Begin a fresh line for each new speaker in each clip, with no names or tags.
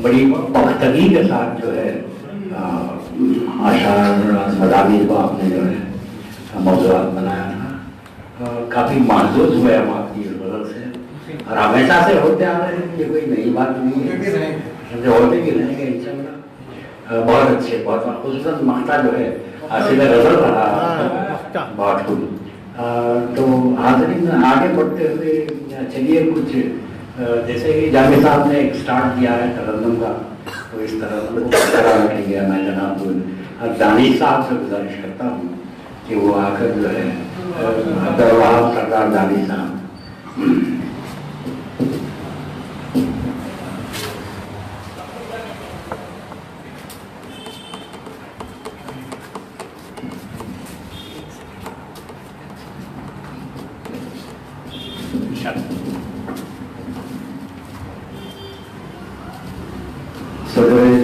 बड़ी पख्तगी के साथ जो है आषाढ़ सदावी को आपने जो है मौजूद बनाया था। काफ़ी महसूस हुए हम आपकी इस वजह से, और हमेशा से होते आ रहे हैं, ये कोई नई बात नहीं है, होते भी रहेंगे इंशाल्लाह। बहुत अच्छे, बहुत खूबसूरत मख्ता जो है हासिल गजल रहा बहुत खूब। तो हाज़रीन आगे बढ़ते हुए चलिए कुछ जैसे कि जावेद साहब ने एक स्टार्ट किया है तरन्नुम का, तो इस तरह बैठेंगे। मैं जनाब दानिश साहब से गुजारिश करता हूँ कि वो आकर जो है अब्दुल वहाब सरदार दानिश साहब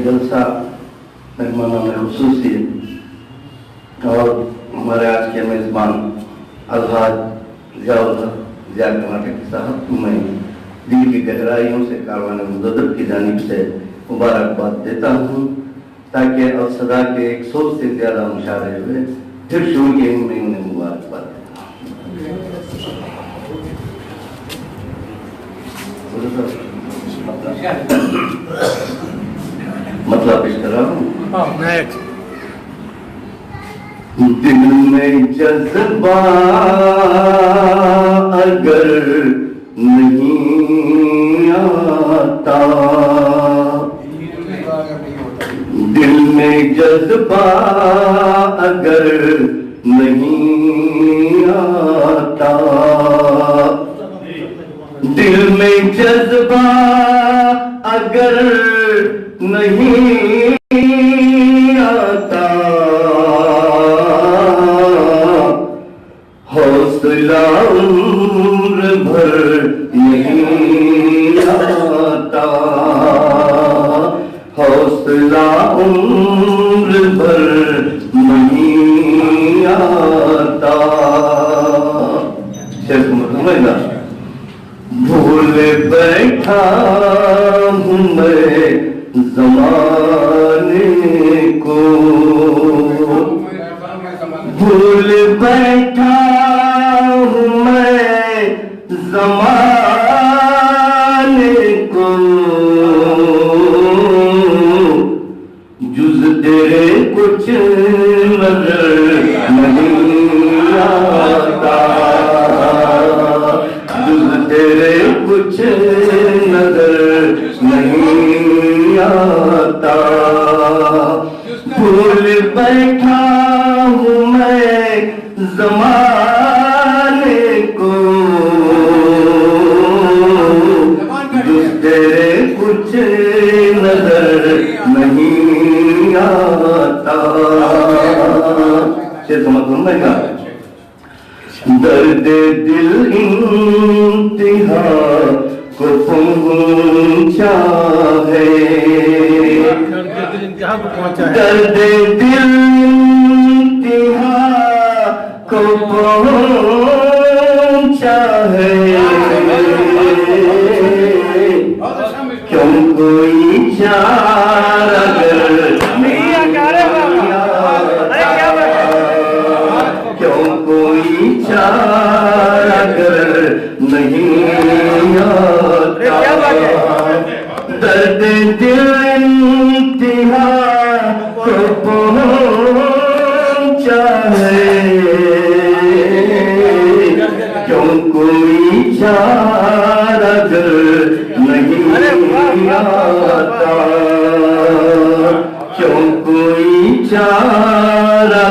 जलसा मेहमानों में खुसूसी और हमारे आज के मेज़बान अलहाज ज़िया कर्नाटक साहब, मैं दिल की गहराइयों से कारवान मुजद्दद की जानिब से मुबारकबाद देता हूँ, ताकि अलसदा के 100 से ज़्यादा मुशारे हुए, फिर शुरू के में उन्हें मुबारकबाद देता हूँ। मतलब इस तरह दिल में जज्बा अगर नहीं आता, दिल में जज्बा अगर नहीं आता, दिल में जज्बा अगर नहीं आता, हौसला उम्र भर नहीं आता, हौसला उम्र भर नहीं आता। शेख समझना भूल बैठा हूँ मैं ज़माने को, भूल बैठा हूँ मैं ज़माने को, जुज़ तेरे कुछ नजर नहीं आता, जुज़ तेरे कुछ नजर नहीं आता। भूल बैठा हूँ मैं ज़माने को, तेरे कुछ नजर नहीं आता। शेर समझ दर्द दिल इंतहा को पहुंचा है, दर्द दिल इंतहा को पहुंचा है, क्यों कोई चारा क्यों कोई चारा नहीं आता, दर्द दिल इंतहा को पहुंचा है, क्यों कोई चारा नहीं आता, क्यों कोई चारा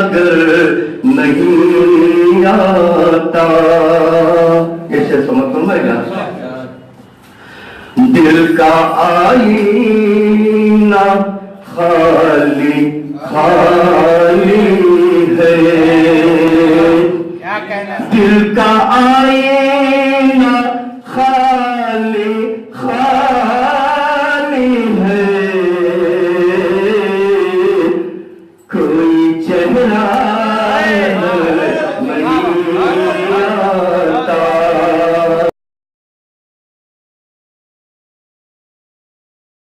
नहीं आता। कैसे समझ पाएगा? दिल का आईना खाली खाली है, दिल का आईना